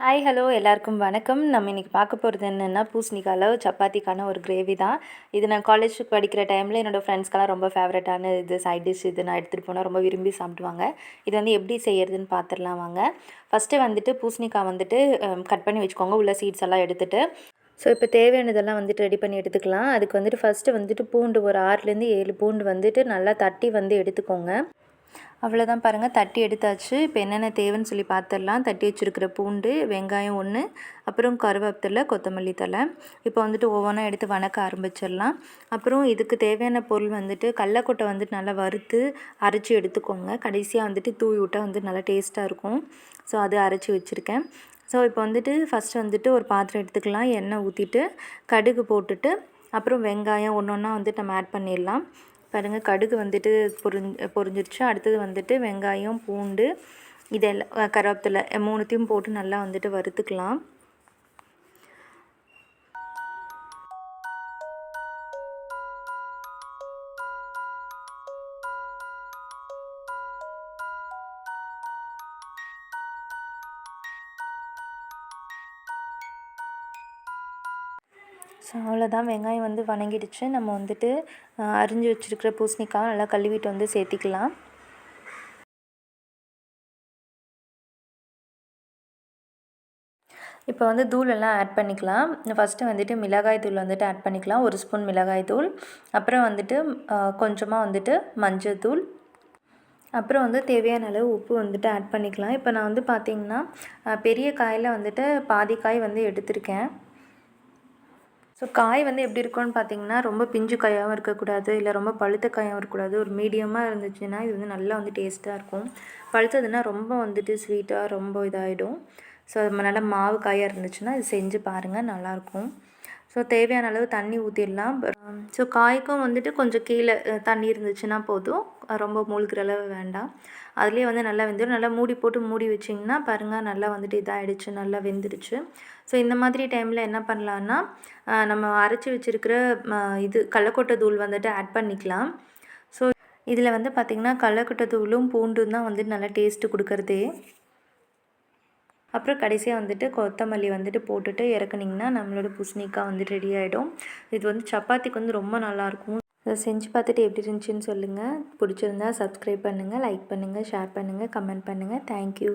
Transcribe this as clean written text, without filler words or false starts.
Hi hello எல்லாருக்கும் வணக்கம். நம்ம இன்றைக்கி பார்க்க போகிறது என்னென்னா பூசணிக்காயில் சப்பாத்திக்கான ஒரு கிரேவி தான். இது நான் காலேஜ் படிக்கிற டைமில் என்னோடய ஃப்ரெண்ட்ஸ்க்கெல்லாம் ரொம்ப ஃபேவரட்டான இது சைட் டிஷ். இது நான் எடுத்துகிட்டு போனால் ரொம்ப விரும்பி சாப்பிடுவாங்க. இது வந்து எப்படி செய்கிறதுன்னு பார்த்துடலாம் வாங்க. ஃபஸ்ட்டு வந்துட்டு பூசணிக்காய் வந்துட்டு கட் பண்ணி வச்சுக்கோங்க, உள்ள சீட்ஸ் எல்லாம் எடுத்துகிட்டு. ஸோ இப்போ தேவையானதெல்லாம் வந்துட்டு ரெடி பண்ணி எடுத்துக்கலாம். அதுக்கு வந்துட்டு ஃபஸ்ட்டு வந்துட்டு பூண்டு ஒரு 6லேருந்து 7 பூண்டு வந்துட்டு நல்லா தட்டி வந்து எடுத்துக்கோங்க. அவ்வளோதான் பாருங்கள், தட்டி எடுத்தாச்சு. இப்போ என்னென்ன தேவைன்னு சொல்லி பார்த்துடலாம். தட்டி வச்சுருக்கிற பூண்டு, வெங்காயம் 1, அப்புறம் கருவேப்பிலை, கொத்தமல்லி தழை. இப்போ வந்துட்டு ஒவ்வொன்றா எடுத்து வணக்க ஆரம்பிச்சிடலாம். அப்புறம் இதுக்கு தேவையான பொருள் வந்துட்டு கடலக்கொட்டை வந்துட்டு நல்லா வறுத்து அரைச்சி எடுத்துக்கோங்க. கடைசியாக வந்துட்டு தூவி விட்டால் வந்து நல்லா டேஸ்ட்டாக இருக்கும். ஸோ அது அரைச்சி வச்சுருக்கேன். ஸோ இப்போ வந்துட்டு ஃபஸ்ட்டு வந்துட்டு ஒரு பாத்திரம் எடுத்துக்கலாம். எண்ணெய் ஊற்றிட்டு கடுகு போட்டுட்டு அப்புறம் வெங்காயம் ஒன்று ஒன்றா வந்துட்டு நம்ம ஆட் பண்ணிடலாம். பாருங்கள், கடுகு வந்துட்டு பொரிஞ்சிருச்சு. அடுத்தது வந்துட்டு வெங்காயம், பூண்டு, இதெல்லாம் கருவேப்பிலை 3த்தையும் போட்டு நல்லா வந்துட்டு வறுத்துக்கலாம். ஸோ அவ்வளோதான், வெங்காயம் வந்து வணங்கிடுச்சு. நம்ம வந்துட்டு அரிஞ்சு வச்சுருக்கிற பூசணிக்காய் நல்லா கழுவிட்டு வந்து சேர்த்திக்கலாம். இப்போ வந்து தூளெல்லாம் ஆட் பண்ணிக்கலாம். ஃபஸ்ட்டு வந்துட்டு மிளகாய் தூள் வந்துட்டு ஆட் பண்ணிக்கலாம். 1 ஸ்பூன் மிளகாய் தூள், அப்புறம் வந்துட்டு கொஞ்சமாக வந்துட்டு மஞ்சள் தூள், அப்புறம் வந்து தேவையான அளவு உப்பு வந்துட்டு ஆட் பண்ணிக்கலாம். இப்போ நான் வந்து பார்த்திங்கன்னா பெரிய காயில் வந்துட்டு பாதி காய் வந்து எடுத்திருக்கேன். ஸோ காய் வந்து எப்படி இருக்கும்னு பார்த்திங்கன்னா, ரொம்ப பிஞ்சு காயாகவும் இருக்கக்கூடாது, இல்லை ரொம்ப பழுத்த காயாகவும் இருக்கக்கூடாது. ஒரு மீடியமாக இருந்துச்சுன்னா இது வந்து நல்லா வந்து டேஸ்ட்டாக இருக்கும். பழுத்ததுன்னா ரொம்ப வந்துட்டு ஸ்வீட்டாக ரொம்ப இதாகிடும். ஸோ அது நல்லா மாவு காயாக இருந்துச்சுன்னா இது செஞ்சு பாருங்கள், நல்லாயிருக்கும். ஸோ தேவையான அளவு தண்ணி ஊற்றிடலாம். ஸோ காய்க்கும் வந்துட்டு கொஞ்சம் கீழே தண்ணி இருந்துச்சுன்னா போதும், ரொம்ப மூழ்கிற அளவு வேண்டாம். அதுலேயே வந்து நல்லா வெந்துடும். நல்லா மூடி போட்டு மூடி வச்சிங்கன்னா பாருங்கள், நல்லா வந்துட்டு இதாகிடுச்சு, நல்லா வெந்துடுச்சு. ஸோ இந்த மாதிரி டைமில் என்ன பண்ணலான்னா, நம்ம அரைச்சி வச்சுருக்கிற இது கடலக்கொட்டை தூள் வந்துட்டு ஆட் பண்ணிக்கலாம். ஸோ இதில் வந்து பார்த்திங்கன்னா கடலக்கொட்டை தூளும் பூண்டும் தான் வந்துட்டு நல்லா டேஸ்ட்டு கொடுக்குறதே. அப்புறம் கடைசியாக வந்துட்டு கொத்தமல்லி வந்துட்டு போட்டுட்டு இறக்குனிங்கன்னா நம்மளோட பூசணிக்காய் வந்துட்டு ரெடி ஆகிடும். இது வந்து சப்பாத்திக்கு வந்து ரொம்ப நல்லாயிருக்கும். இதை செஞ்சு பார்த்துட்டு எப்படி இருந்துச்சுன்னு சொல்லுங்கள். பிடிச்சிருந்தா சப்ஸ்கிரைப் பண்ணுங்கள், லைக் பண்ணுங்கள், ஷேர் பண்ணுங்கள், கமெண்ட் பண்ணுங்கள். தேங்க்யூ.